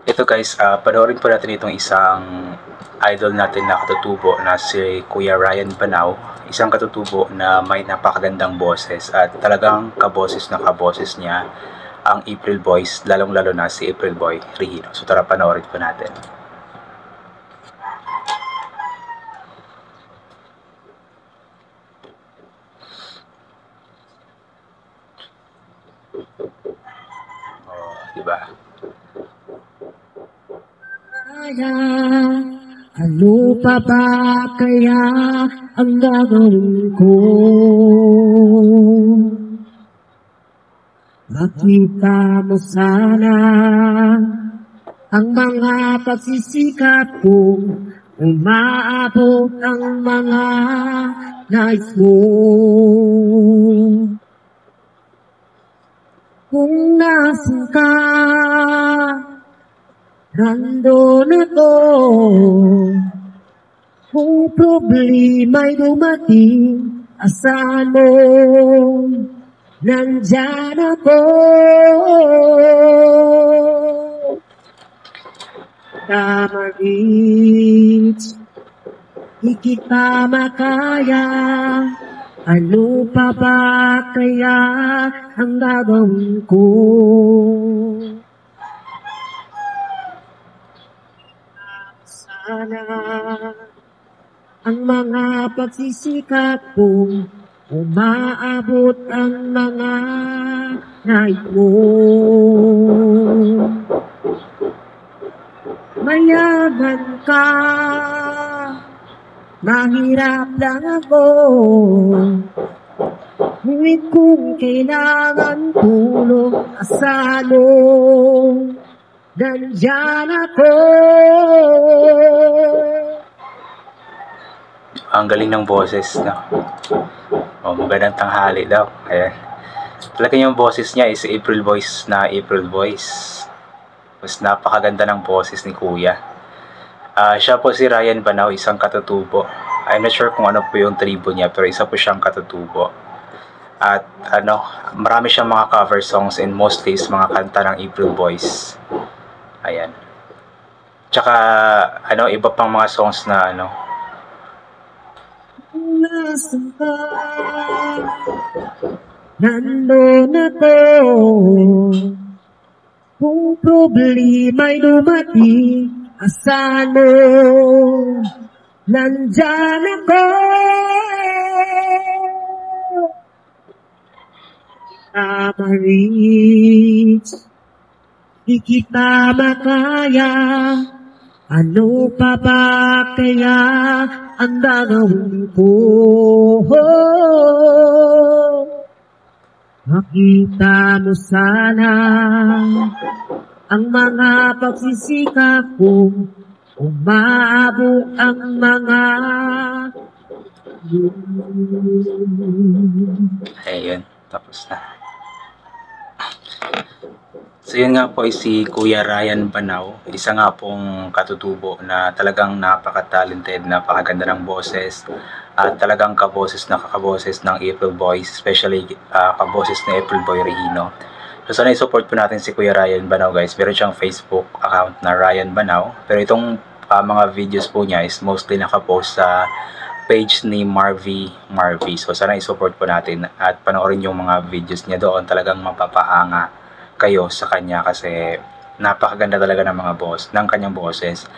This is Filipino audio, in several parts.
Ito guys, panoorin po natin itong isang idol natin na katutubo na si Kuya Ryan Banao. Isang katutubo na may napakagandang boses at talagang kaboses na kaboses niya ang April Boys, lalong-lalo na si April Boy Regino. So tara, panoorin po natin. Oh, diba? Ano pa ba kaya ang gagawin ko? Makita mo sana ang mga pagsisikap ko, umaabot ang mga nais mo. Kung nasan ka, nandun ako. Kung problema'y dumating, asahan mo, nandyan ako. Tamarit, di kita makaya. Ano pa ba kaya ang gagawin ko? Sana ang mga pagsisikap ko, umaabot ang mga nais mo. Mayaman ka, mahirap lang ako. Ngunit kung kailangan tulong, asahan mo, nandyan ako. Ang galing ng boses, no? Oh, magandang tanghali daw. Ayan. Talaga yung boses niya is April Boys na April Boys. Mas napakaganda ng boses ni Kuya. Siya po si Ryan Banao, isang katutubo. I'm not sure kung ano po yung tribo niya, pero isa po siyang katutubo. At marami siyang mga cover songs and mostly is mga kanta ng April Boys. Ayan. Tsaka iba pang mga songs na Nasaan ka? Nandun ako. Kung problema'y dumating, asahan mo, nandyan ako. Tamarit, di kita makaya. Ano pa ba kaya ang gagawin ko? Makita mo sana ang mga pagsisikap ko, umaabot ang mga ayun, tapos na. So yun nga po ay si Kuya Ryan Banao, isa nga pong katutubo na talagang napaka-talented, napakaganda ng boses at talagang kaboses na kakaboses ng April Boys, especially kaboses ni April Boy Regino. So sana i-support po natin si Kuya Ryan Banao guys. Meron siyang Facebook account na Ryan Banao, pero itong mga videos po niya is mostly nakapost sa page ni Marvy. So sana i-support po natin at panoorin yung mga videos niya doon, talagang mapapaanga kayo sa kanya kasi napakaganda talaga ng kanyang boses.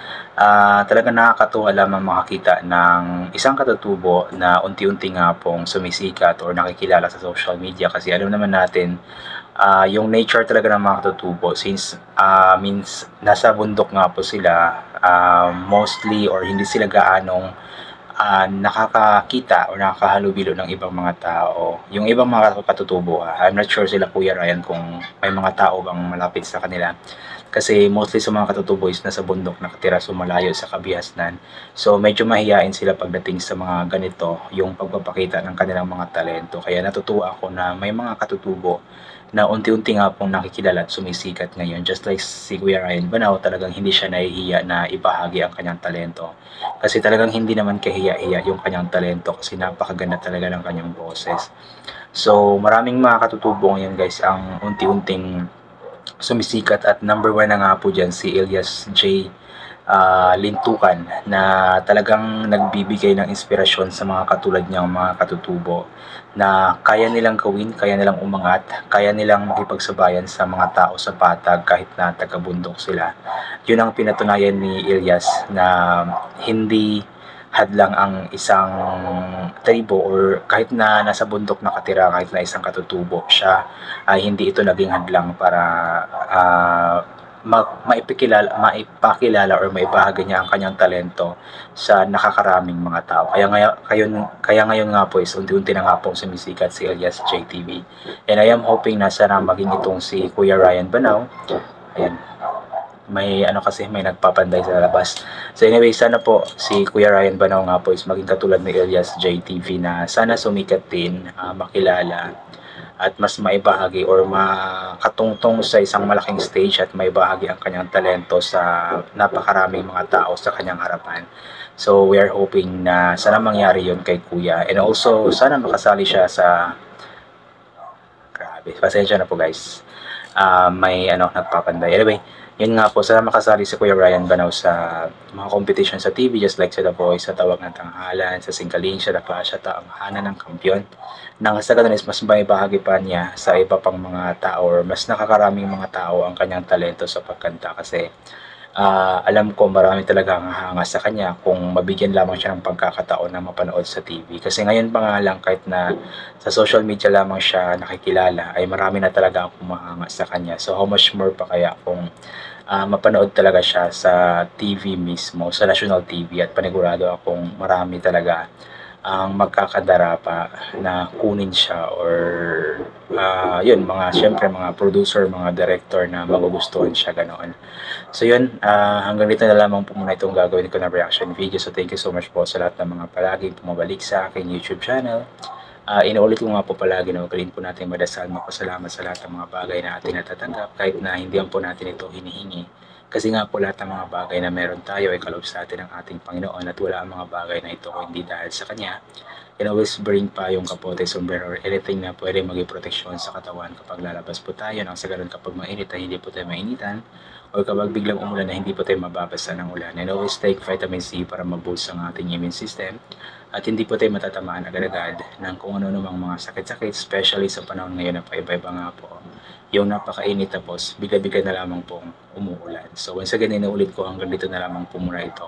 Talagang nakakatuwa lamang makakita ng isang katutubo na unti-unti nga pong sumisikat or nakikilala sa social media kasi alam naman natin yung nature talaga ng mga katutubo since means nasa bundok nga po sila, mostly or hindi sila gaanong nakakakita o nakakahalubilo ng ibang mga tao. Yung ibang mga katutubo, I'm not sure sila Kuya Ryan kung may mga tao bang malapit sa kanila. Kasi mostly sa mga katutubo is nasa bundok nakatira, so malayo sa kabihasnan. So medyo mahihain sila pagdating sa mga ganito, yung pagpapakita ng kanilang mga talento. Kaya natutuwa ako na may mga katutubo na unti-unti nga pong nakikilala at sumisikat ngayon. Just like si Kuya Ryan Banao, talagang hindi siya nahihiya na ibahagi ang kanyang talento. Kasi talagang hindi naman kahiya-hiya yung kanyang talento kasi napakaganda talaga ng kanyang boses. So maraming mga katutubo ngayon guys ang unti-unting sumisikat at number 1 na nga po dyan si Elias J. Lintukan na talagang nagbibigay ng inspirasyon sa mga katulad niyang mga katutubo na kaya nilang gawin, kaya nilang umangat, kaya nilang makipagsabayan sa mga tao sa patag kahit na taga-bundok sila. Yun ang pinatunayan ni Elias na hindi hadlang ang isang tribo or kahit na nasa bundok nakatira, kahit na isang katutubo siya, ay hindi ito naging hadlang para maipakilala or maibahagi niya ang kanyang talento sa nakakaraming mga tao. Kaya ngayon nga po is unti-unti na nga pong sumisikat si Elias JTV. And I am hoping na sana maging itong si Kuya Ryan Banao. Ayan. May nagpapanday sa labas. So anyway, sana po si Kuya Ryan Banao nga po is maging katulad ni Elias JTV na sana sumikat din, makilala at mas maibahagi or makatungtong sa isang malaking stage at maibahagi ang kanyang talento sa napakaraming mga tao sa kanyang harapan. So we are hoping na sana mangyari yun kay Kuya, and also sana makasali siya sa, grabe, pasensya na po guys, may nagpapanday. Anyway, yun nga po, sana makasali si Kuya Ryan Banao sa mga competition sa TV, just like sa The Voice, sa Tawag ng Tanghalan, sa Singkaling, sa The Clash, at ang Hana ng Kampiyon. Nang sa ganun is mas may bahagi pa niya sa iba pang mga tao or mas nakakaraming mga tao ang kanyang talento sa pagkanta, kasi alam ko marami talaga ang hanga sa kanya kung mabigyan lamang siya ng pagkakataon na mapanood sa TV. Kasi ngayon pa nga lang, kahit na sa social media lamang siya nakikilala, ay marami na talaga ang humahanga sa kanya. So how much more pa kaya kung mapanood talaga siya sa TV mismo, sa national TV, at panigurado akong marami talaga ang magkakadara pa na kunin siya, or yun, syempre mga producer, mga director na magugustuhan siya, ganoon. So yun, hanggang dito na lamang po muna itong gagawin ko na reaction video. So thank you so much po sa lahat ng mga palaging pumabalik sa aking YouTube channel. Inuulit ko nga po palagi na magaling po natin madasal, magpasalamat sa lahat ng mga bagay na ating natatanggap kahit na hindi po natin ito hinihingi. Kasi nga po lahat ng mga bagay na meron tayo ay kaloob sa atin ng ating Panginoon, at wala ang mga bagay na ito kung hindi dahil sa Kanya. Can always bring pa yung kapote, sombrero, or anything na pwede maging proteksyon sa katawan kapag lalabas po tayo, nang sa ganun kapag mainit ay hindi po tayo mainitan, o kapag biglang umulan na hindi po tayo mababasa ng ulan. And always take vitamin C para maboost ang ating immune system, at hindi po tayo matatamaan agad-agad ng kung ano namang mga sakit-sakit, especially sa panahon ngayon na paiba-iba nga po yung napakainit, tapos bigla-bigla na lamang pong umuulan. So once again, inuulit ko, hanggang dito na lamang po muna ito.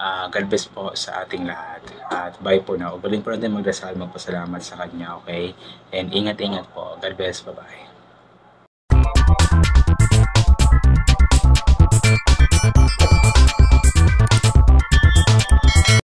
God bless po sa ating lahat, at bye po na. Ugaling po natin magdasal, magpasalamat sa Kanya, okay? And ingat-ingat po. God bless, bye-bye.